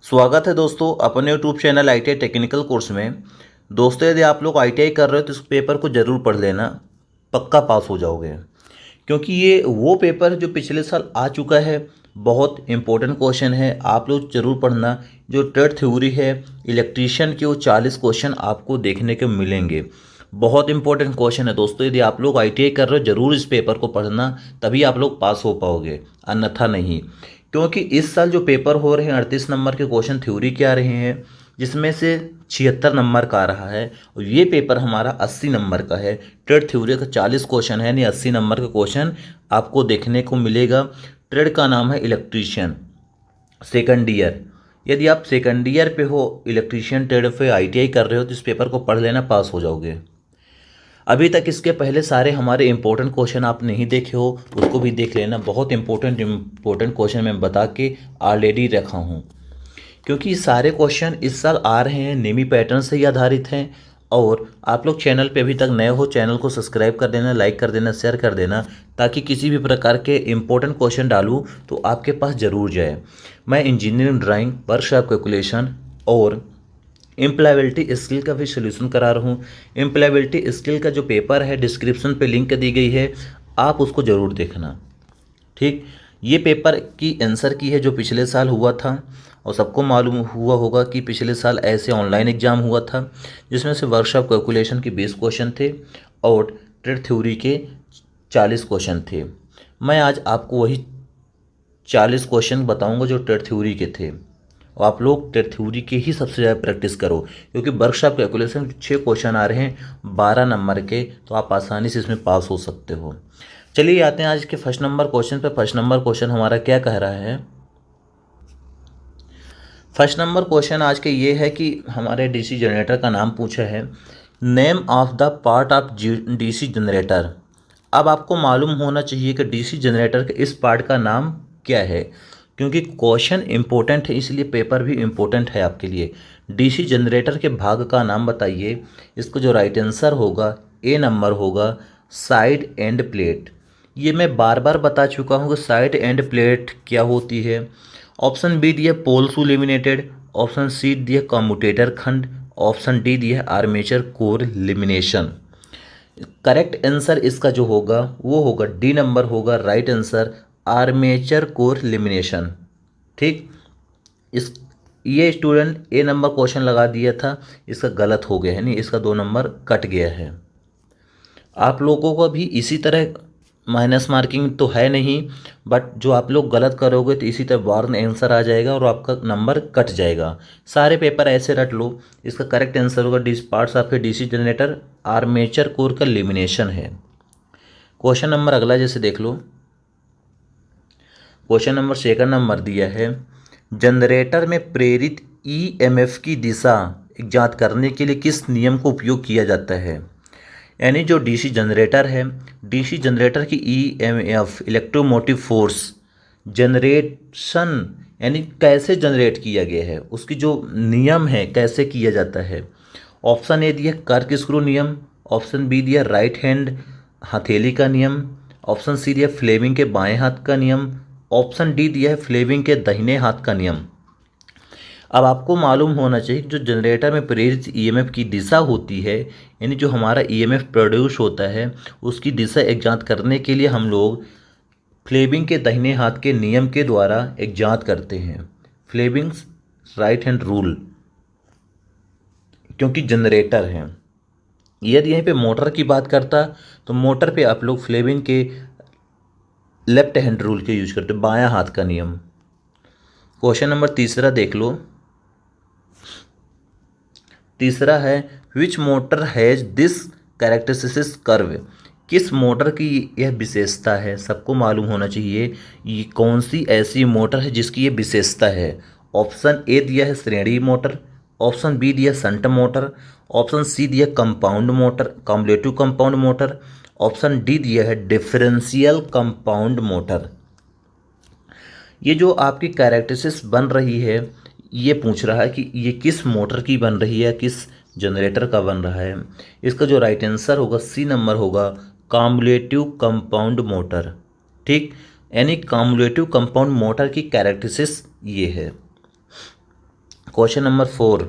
स्वागत है दोस्तों अपने यूट्यूब चैनल आई टेक्निकल कोर्स में। दोस्तों यदि आप लोग आई कर रहे हो तो इस पेपर को ज़रूर पढ़ लेना, पक्का पास हो जाओगे। क्योंकि ये वो पेपर है जो पिछले साल आ चुका है। बहुत इंपॉर्टेंट क्वेश्चन है, आप लोग ज़रूर पढ़ना। जो ट्रेड थ्योरी है इलेक्ट्रीशियन के, वो 40 क्वेश्चन आपको देखने को मिलेंगे। बहुत इंपॉर्टेंट क्वेश्चन है दोस्तों, यदि आप लोग आई कर रहे हो ज़रूर इस पेपर को पढ़ना, तभी आप लोग पास हो पाओगे, अन्यथा नहीं। क्योंकि इस साल जो पेपर हो रहे हैं 38 नंबर के क्वेश्चन थ्योरी के आ रहे हैं, जिसमें से 76 नंबर का आ रहा है, और ये पेपर हमारा 80 नंबर का है। ट्रेड थ्योरी का 40 क्वेश्चन है, यानी 80 नंबर का क्वेश्चन आपको देखने को मिलेगा। ट्रेड का नाम है इलेक्ट्रीशियन, सेकंड ईयर। यदि आप सेकंड ईयर पे हो, इलेक्ट्रीशियन ट्रेड पे ITI कर रहे हो, तो इस पेपर को पढ़ लेना, पास हो जाओगे। अभी तक इसके पहले सारे हमारे इंपॉर्टेंट क्वेश्चन आप नहीं देखे हो, उसको भी देख लेना। बहुत इंपॉर्टेंट क्वेश्चन मैं बता के ऑलरेडी रखा हूँ। क्योंकि सारे क्वेश्चन इस साल आ रहे हैं, नेमी पैटर्न से ही आधारित हैं। और आप लोग चैनल पे अभी तक नए हो, चैनल को सब्सक्राइब कर देना, लाइक कर देना, शेयर कर देना, ताकि किसी भी प्रकार के इंपॉर्टेंट क्वेश्चन डालूँ तो आपके पास ज़रूर जाए। मैं इंजीनियरिंग ड्राइंग, वर्कशॉप कैलकुलेशन और एम्प्लॉयबिलिटी स्किल का भी सोल्यूशन करा रहा हूँ। एम्प्लॉयबिलिटी स्किल का जो पेपर है डिस्क्रिप्शन पे लिंक दी गई है, आप उसको ज़रूर देखना। ठीक, ये पेपर की आंसर की है जो पिछले साल हुआ था, और सबको मालूम हुआ होगा कि पिछले साल ऐसे ऑनलाइन एग्ज़ाम हुआ था, जिसमें से वर्कशॉप कैलकुलेशन के 20 क्वेश्चन थे और ट्रेड थ्योरी के 40 क्वेश्चन थे। मैं आज आपको वही 40 क्वेश्चन बताऊंगा जो ट्रेड थ्योरी के थे, और आप लोग ट्रेड थ्योरी के ही सबसे ज़्यादा प्रैक्टिस करो। क्योंकि वर्कशॉप कैलकुलेशन 6 क्वेश्चन आ रहे हैं 12 नंबर के, तो आप आसानी से इसमें पास हो सकते हो। चलिए आते हैं आज के फर्स्ट नंबर क्वेश्चन पे। फर्स्ट नंबर क्वेश्चन हमारा क्या कह रहा है? फर्स्ट नंबर क्वेश्चन आज के ये है कि हमारे DC जनरेटर का नाम पूछा है। Name of the part of DC generator. अब आपको मालूम होना चाहिए कि DC जनरेटर के इस पार्ट का नाम क्या है। क्योंकि क्वेश्चन इंपॉर्टेंट है, इसलिए पेपर भी इंपॉर्टेंट है आपके लिए। DC जनरेटर के भाग का नाम बताइए। इसको जो राइट आंसर होगा, A नंबर होगा साइड एंड प्लेट। ये मैं बार बार बता चुका हूँ कि साइड एंड प्लेट क्या होती है। ऑप्शन बी दिया पोल शू लेमिनेटेड, ऑप्शन सी दिया कम्यूटेटर खंड, ऑप्शन डी दिया armature core lamination. Correct answer इसका जो होगा वो होगा डी नंबर होगा right answer, armature core lamination. ठीक, इस ये स्टूडेंट ए नंबर क्वेश्चन लगा दिया था, इसका गलत हो गया है, नहीं, इसका 2 नंबर कट गया है। आप लोगों को भी इसी तरह माइनस मार्किंग तो है नहीं, बट जो आप लोग गलत करोगे तो इसी तरह वार्न आंसर आ जाएगा और आपका नंबर कट जाएगा। सारे पेपर ऐसे रट लो। इसका करेक्ट आंसर होगा डी पार्ट्स आपके DC जनरेटर आर्मेचर कोर का लेमिनेशन है। क्वेश्चन नंबर अगला जैसे देख लो। क्वेश्चन नंबर सेकंड नंबर दिया है, जनरेटर में प्रेरित EMF की दिशा ज्ञात करने के लिए किस नियम का उपयोग किया जाता है। यानी जो DC जनरेटर है, DC जनरेटर की EMF इलेक्ट्रोमोटिव फोर्स जनरेशन, यानी कैसे जनरेट किया गया है, उसकी जो नियम है कैसे किया जाता है। ऑप्शन ए दिया कर्क स्क्रू नियम, ऑप्शन बी दिया राइट हैंड हथेली का नियम, ऑप्शन सी दिया फ्लेमिंग के बाएं हाथ का नियम, ऑप्शन डी दिया है फ्लेमिंग के दाहिने हाथ का नियम। अब आपको मालूम होना चाहिए कि जो जनरेटर में प्रेरित EMF की दिशा होती है, यानी जो हमारा EMF प्रोड्यूस होता है, उसकी दिशा ज्ञात करने के लिए हम लोग फ्लेमिंग के दाहिने हाथ के नियम के द्वारा ज्ञात करते हैं। फ्लेमिंग्स राइट हैंड रूल, क्योंकि जनरेटर है। यदि यहीं पे मोटर की बात करता तो मोटर पे आप लोग फ्लेमिंग के लेफ्ट हैंड रूल के यूज करते, बायां हाथ का नियम। क्वेश्चन नंबर तीसरा देख लो। तीसरा है which motor has this characteristics curve. किस मोटर की यह विशेषता है, सबको मालूम होना चाहिए ये कौन सी ऐसी मोटर है जिसकी ये विशेषता है। ऑप्शन ए दिया है श्रेणी मोटर, ऑप्शन बी दिया संट मोटर, ऑप्शन सी दिया compound motor cumulative compound motor, option D दिया है डिफरेंशियल कंपाउंड मोटर। ये जो आपकी कैरेक्टरिस्टिक्स बन रही है, ये पूछ रहा है कि ये किस मोटर की बन रही है, किस जनरेटर का बन रहा है। इसका जो राइट आंसर होगा सी नंबर होगा कम्युलेटिव कंपाउंड मोटर। ठीक, यानी कम्युलेटिव कंपाउंड मोटर की कैरेक्टरिस्टिक्स ये है। Question number 4।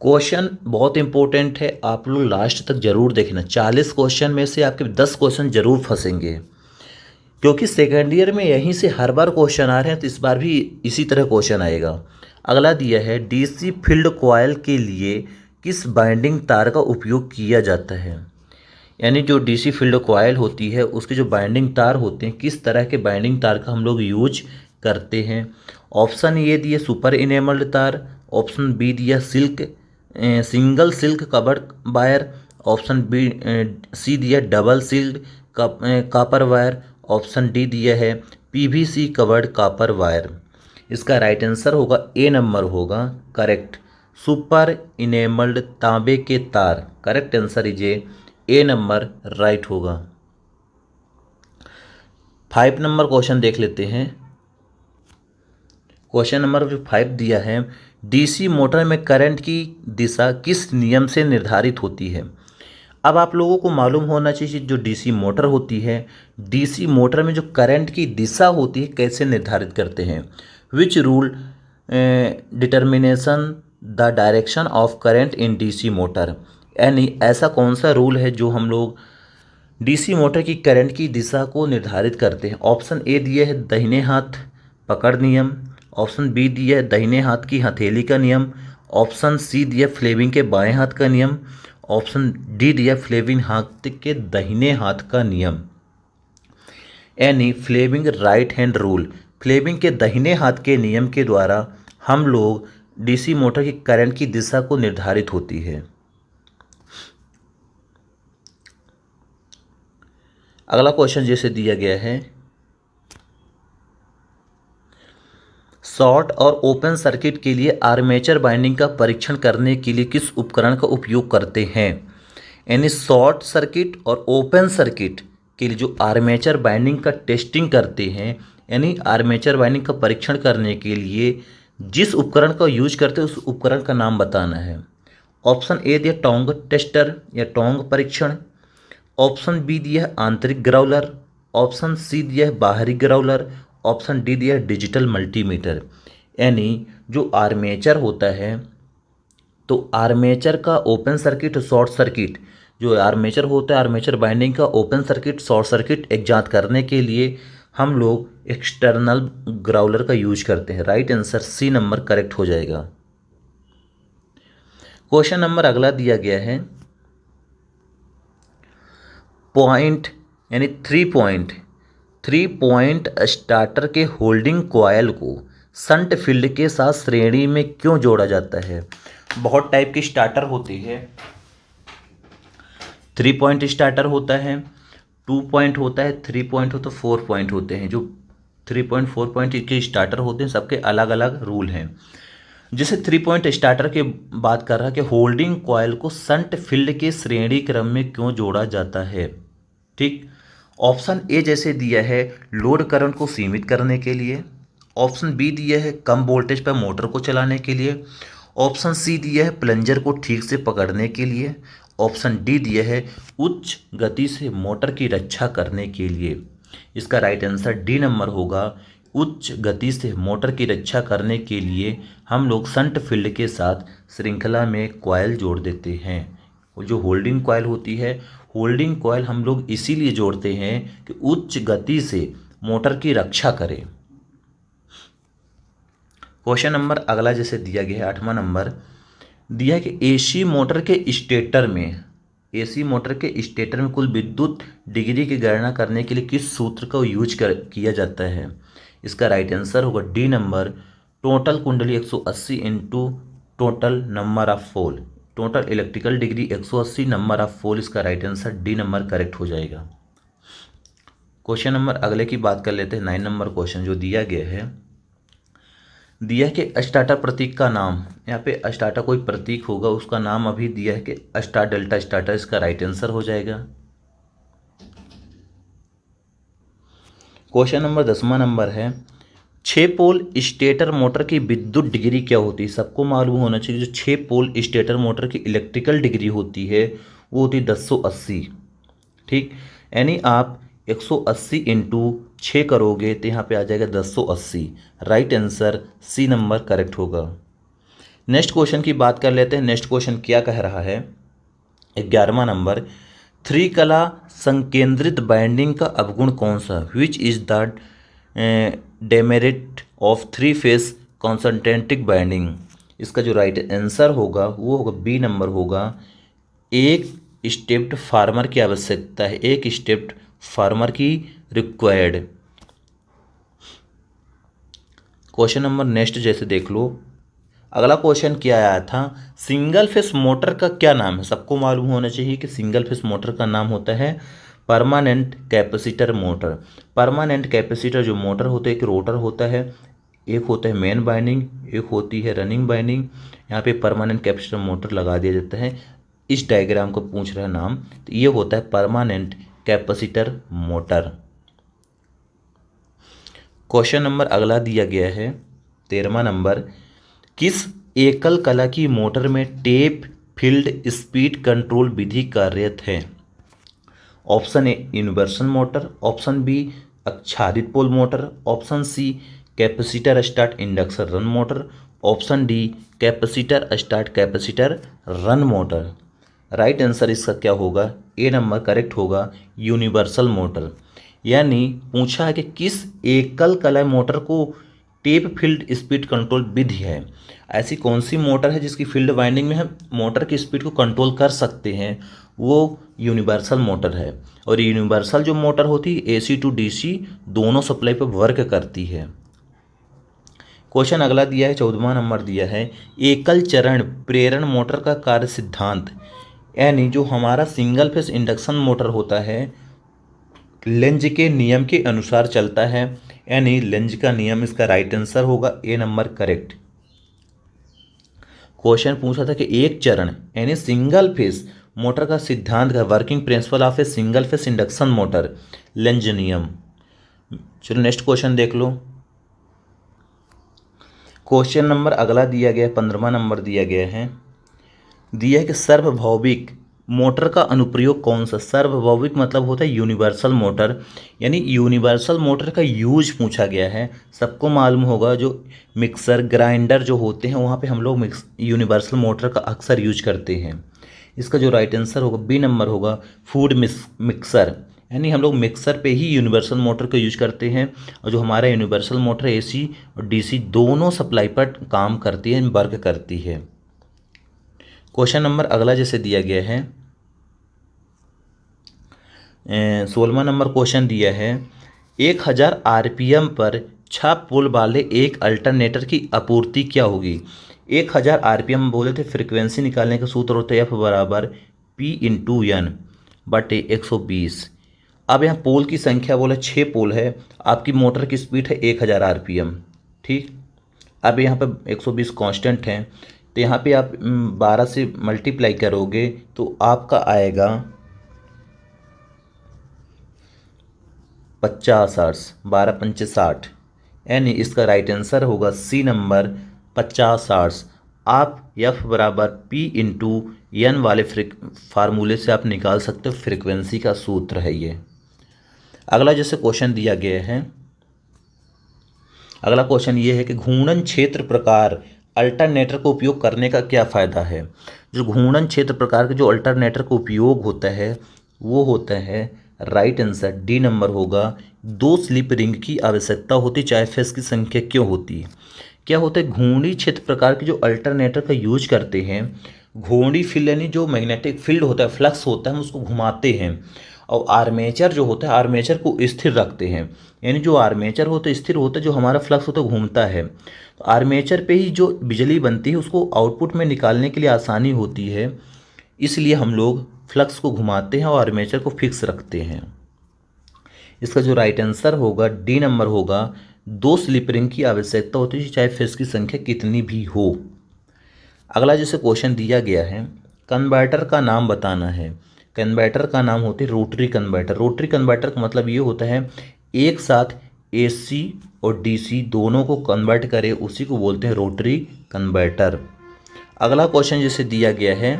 क्वेश्चन बहुत इंपॉर्टेंट है, आप लोग लास्ट तक जरूर देखना। 40 क्वेश्चन में से आपके 10 क्वेश्चन जरूर फंसेंगे, क्योंकि सेकेंड ईयर में यहीं से हर बार क्वेश्चन आ रहे हैं, तो इस बार भी इसी तरह क्वेश्चन आएगा। अगला दिया है, डीसी फील्ड कॉइल के लिए किस बाइंडिंग तार का उपयोग किया जाता है। यानी जो डीसी फील्ड कॉइल होती है उसके जो बाइंडिंग तार होते हैं, किस तरह के बाइंडिंग तार का हम लोग यूज करते हैं। ऑप्शन ए दिया सुपर इनेमल्ड तार, ऑप्शन बी दिया single silk covered wire, option B C दिया double silk copper wire, option D दिया है पीवीसी कवर्ड कॉपर वायर। इसका राइट आंसर होगा ए नंबर होगा करेक्ट, सुपर इनेमल्ड तांबे के तार। Correct answer A number right होगा। 5 नंबर क्वेश्चन देख लेते हैं। क्वेश्चन नंबर जो 5 दिया है, डीसी मोटर में करंट की दिशा किस नियम से निर्धारित होती है। अब आप लोगों को मालूम होना चाहिए जो डीसी मोटर होती है, डीसी मोटर में जो करंट की दिशा होती है कैसे निर्धारित करते हैं। Which rule determination the direction of current in DC motor. यानी ऐसा कौन सा रूल है जो हम लोग डीसी मोटर की करंट की दिशा को निर्धारित करते हैं। ऑप्शन ए दिए है दाहिने हाथ पकड़ नियम, ऑप्शन बी दिया है दाहिने हाथ की हथेली का नियम, ऑप्शन सी दिया फ्लेमिंग के बाएं हाथ का नियम, ऑप्शन डी दिया फ्लेमिंग हाथ के दाहिने हाथ का नियम। यानी Fleming right hand rule, Fleming के दाहिने हाथ के नियम के द्वारा हम लोग डीसी मोटर की करंट की दिशा को निर्धारित होती है। अगला क्वेश्चन जैसे दिया गया है, शॉर्ट और ओपन सर्किट के लिए आर्मेचर बाइंडिंग का परीक्षण करने के लिए किस उपकरण का उपयोग करते हैं। यानी शॉर्ट सर्किट और ओपन सर्किट के लिए जो आर्मेचर बाइंडिंग का टेस्टिंग करते हैं, यानी आर्मेचर बाइंडिंग का परीक्षण करने के लिए जिस उपकरण का यूज करते हैं उस उपकरण का नाम बताना है। ऑप्शन ए दिया टोंग टेस्टर या टोंग परीक्षण, ऑप्शन बी दिया है आंतरिक ग्राउलर, ऑप्शन सी दिया है बाहरी ग्राउलर, ऑप्शन डी दिया है डिजिटल मल्टीमीटर। यानी जो आर्मेचर होता है, तो आर्मेचर का ओपन सर्किट और शॉर्ट सर्किट, जो आर्मेचर होता है आर्मेचर बाइंडिंग का ओपन सर्किट शॉर्ट सर्किट एग्जात करने के लिए हम लोग एक्सटर्नल ग्राउलर का यूज करते हैं। Right answer C number correct हो जाएगा। क्वेश्चन नंबर अगला दिया गया है, पॉइंट यानी 3 पॉइंट स्टार्टर के होल्डिंग कॉयल को संट फील्ड के साथ श्रेणी में क्यों जोड़ा जाता है। बहुत टाइप की स्टार्टर होती है, 3 पॉइंट स्टार्टर होता है, 2 पॉइंट होता है, 3 पॉइंट होता है, 4 पॉइंट होते हैं। जो 3 पॉइंट 4 पॉइंट के स्टार्टर होते हैं सबके अलग अलग रूल हैं। जैसे 3 पॉइंट स्टार्टर की बात कर रहा है कि होल्डिंग कॉयल को संट फील्ड के श्रेणी क्रम में क्यों जोड़ा जाता है। ठीक, ऑप्शन ए जैसे दिया है लोड करंट को सीमित करने के लिए, ऑप्शन बी दिया है कम वोल्टेज पर मोटर को चलाने के लिए, ऑप्शन सी दिया है प्लंजर को ठीक से पकड़ने के लिए, ऑप्शन डी दिया है उच्च गति से मोटर की रक्षा करने के लिए। इसका राइट आंसर डी नंबर होगा, उच्च गति से मोटर की रक्षा करने के लिए हम लोग संट फील्ड के साथ श्रृंखला में कॉयल जोड़ देते हैं। जो होल्डिंग कॉयल होती है, होल्डिंग कॉयल हम लोग इसीलिए जोड़ते हैं कि उच्च गति से मोटर की रक्षा करें। क्वेश्चन नंबर अगला जैसे दिया गया है 8वां नंबर दिया है कि एसी मोटर के स्टेटर में कुल विद्युत डिग्री की गणना करने के लिए किस सूत्र का यूज किया जाता है। इसका राइट आंसर होगा डी नंबर, टोटल कुंडली 180 into total number of pole, total electrical degree 180 number of pole. इसका right answer D number correct हो जाएगा। क्वेश्चन नंबर अगले की बात कर लेते हैं। 9 नंबर क्वेश्चन जो दिया गया है, दिया है कि स्टार्टर प्रतीक का नाम, यहाँ पे स्टार्टर कोई प्रतीक होगा उसका नाम अभी दिया है कि स्टार डेल्टा स्टार्टर। इसका राइट आंसर हो जाएगा। क्वेश्चन नंबर 10वां नंबर है, 6 पोल स्टेटर मोटर की विद्युत डिग्री क्या होती है। सबको मालूम होना चाहिए जो 6 पोल स्टेटर मोटर की इलेक्ट्रिकल डिग्री होती है वो होती है 1080। ठीक, यानी आप 180 इंटू 6 करोगे तो यहाँ पे आ जाएगा 1080। Right answer C number correct होगा। नेक्स्ट क्वेश्चन की बात कर लेते हैं। नेक्स्ट क्वेश्चन क्या कह रहा है, 11वां नंबर, त्रिकला संकेंद्रित बाइंडिंग का अवगुण कौन सा, which is the demerit of three phase concentric binding. इसका जो राइट आंसर होगा वो होगा बी नंबर होगा, एक स्टेप्ड फार्मर की आवश्यकता है, एक स्टेप्ड फार्मर की रिक्वायर्ड। क्वेश्चन नंबर नेक्स्ट जैसे देख लो, अगला क्वेश्चन क्या आया था, सिंगल फेस मोटर का क्या नाम है। सबको मालूम होना चाहिए कि सिंगल फेस मोटर का नाम होता है permanent capacitor motor. Permanent capacitor जो मोटर होता है, एक रोटर होता है, एक होता है मेन बाइंडिंग, एक होती है रनिंग बाइंडिंग। यहाँ पे परमानेंट कैपेसिटर मोटर लगा दिया जाता है। इस डायग्राम को पूछ रहा है नाम, तो ये होता है permanent capacitor motor. Question number अगला दिया गया है 13वां नंबर, किस एकल कला की मोटर में टेप फील्ड स्पीड कंट्रोल विधि कार्यरत है। Option A universal motor, option B आच्छादित pole motor, option C capacitor start induction run motor, option D capacitor start capacitor run motor. Right answer इसका क्या होगा, ए नंबर करेक्ट होगा, universal motor. यानी पूछा है कि किस एकल कला मोटर को टेप फील्ड स्पीड कंट्रोल विधि है। ऐसी कौन सी मोटर है जिसकी फील्ड वाइंडिंग में हम मोटर की स्पीड को कंट्रोल कर सकते हैं, वो यूनिवर्सल मोटर है। और यूनिवर्सल जो मोटर होती है एसी टू डीसी दोनों सप्लाई पर वर्क करती है। क्वेश्चन अगला दिया है 14वां नंबर दिया है, एकल चरण प्रेरण मोटर का कार्य सिद्धांत। यानी जो हमारा सिंगल फेस इंडक्शन मोटर होता है लेंज के नियम के अनुसार चलता है, यानी लेंज का नियम इसका राइट आंसर होगा, ए नंबर करेक्ट। क्वेश्चन पूछा था कि एक चरण यानी सिंगल फेस मोटर का सिद्धांत का working principle of a single phase induction motor, length नियम। चलो नेक्स्ट क्वेश्चन देख लो। क्वेश्चन नंबर अगला दिया गया 15वां नंबर दिया गया है, दिया है कि सार्वभौमिक मोटर का अनुप्रयोग कौन सा। सार्वभौमिक मतलब होता है यूनिवर्सल मोटर, यानी यूनिवर्सल मोटर का यूज पूछा गया है। सबको मालूम होगा जो मिक्सर ग्राइंडर जो होते हैं वहाँ पे हम लोग यूनिवर्सल मोटर का अक्सर यूज करते हैं। इसका जो राइट आंसर होगा बी नंबर होगा, फूड मिक्सर। यानी हम लोग मिक्सर पे ही यूनिवर्सल मोटर का यूज करते हैं। और जो हमारा यूनिवर्सल मोटर एसी और डीसी दोनों सप्लाई पर काम करती है, वर्क करती है। क्वेश्चन नंबर अगला जैसे दिया गया है 16वां नंबर क्वेश्चन दिया है, 1000 RPM पर 6 पोल वाले एक अल्टरनेटर की आपूर्ति क्या होगी। 1000 RPM बोले थे, फ्रिक्वेंसी निकालने का सूत्र होता है F बराबर P/N बटे 120। अब यहाँ पोल की संख्या बोला 6 पोल है, आपकी मोटर की स्पीड है 1000 RPM, ठीक। अब यहाँ पर 120 कांस्टेंट है, तो यहाँ पे आप 12 से मल्टीप्लाई करोगे तो आपका आएगा 50 12 पंचे 60, यानी इसका राइट आंसर होगा सी नंबर 50। आप F बराबर P/N वाले फार्मूले से आप निकाल सकते हो, फ्रिक्वेंसी का सूत्र है ये। अगला जैसे क्वेश्चन दिया गया है, अगला क्वेश्चन ये है कि घूर्णन क्षेत्र प्रकार अल्टरनेटर को उपयोग करने का क्या फ़ायदा है। जो घूर्णन क्षेत्र प्रकार के जो अल्टरनेटर का उपयोग होता है वो होता है, राइट आंसर डी नंबर होगा, 2 स्लिप रिंग की आवश्यकता होती चाहे फेस की संख्या क्यों होती है। क्या होता है, घूर्णी क्षेत्र प्रकार के जो अल्टरनेटर का यूज करते हैं, घूर्णी फील्ड यानी जो मैग्नेटिक फील्ड होता है, फ्लक्स होता है, हम उसको घुमाते हैं। और आर्मेचर जो होता है, आर्मेचर को स्थिर रखते हैं। यानी जो आर्मेचर होता है स्थिर होता है, जो हमारा फ्लक्स होता है घूमता है। तो आर्मेचर पे ही जो बिजली बनती है उसको आउटपुट में निकालने के लिए आसानी होती है, इसलिए हम लोग फ्लक्स को घुमाते हैं और आर्मेचर को फिक्स रखते हैं। इसका जो राइट आंसर होगा डी नंबर होगा, 2 स्लिप रिंग की आवश्यकता होती है चाहे फेस की संख्या कितनी भी हो। अगला जैसे क्वेश्चन दिया गया है, कन्वर्टर का नाम बताना है। कन्वर्टर का नाम होती है रोटरी कन्वर्टर। रोटरी कन्वर्टर का मतलब ये होता है एक साथ एसी और डीसी दोनों को कन्वर्ट करे, उसी को बोलते हैं रोटरी कन्वर्टर। अगला क्वेश्चन जैसे दिया गया है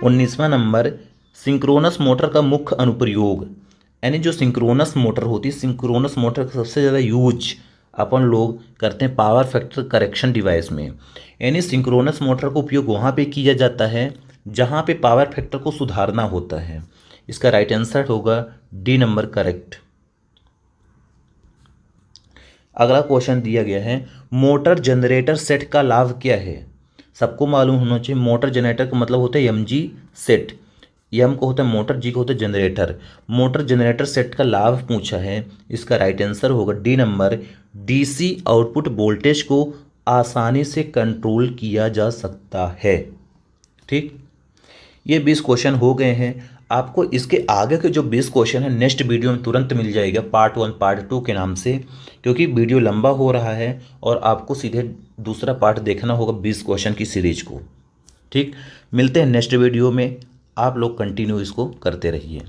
19वां नंबर, सिंक्रोनस मोटर का मुख्य अनुप्रयोग। यानी जो सिंक्रोनस मोटर होती है, सिंक्रोनस मोटर का सबसे ज़्यादा यूज अपन लोग करते हैं पावर फैक्टर करेक्शन डिवाइस में। यानी सिंक्रोनस मोटर का उपयोग वहाँ पे किया जाता है जहाँ पे पावर फैक्टर को सुधारना होता है। इसका राइट आंसर होगा डी नंबर करेक्ट। अगला क्वेश्चन दिया गया है, मोटर जनरेटर सेट का लाभ क्या है। सबको मालूम होना चाहिए, मोटर जनरेटर का मतलब होता है एम जी सेट। एम को होता है मोटर, जी को होता है जनरेटर। मोटर जनरेटर सेट का लाभ पूछा है, इसका राइट आंसर होगा D number, DC output voltage को आसानी से कंट्रोल किया जा सकता है। ठीक, ये 20 क्वेश्चन हो गए हैं। आपको इसके आगे के जो 20 क्वेश्चन है नेक्स्ट वीडियो में तुरंत मिल जाएगा, पार्ट 1 पार्ट 2 के नाम से, क्योंकि वीडियो लंबा हो रहा है और आपको सीधे दूसरा पार्ट देखना होगा 20 क्वेश्चन की सीरीज को। ठीक, मिलते हैं नेक्स्ट वीडियो में, आप लोग कंटिन्यू इसको करते रहिए।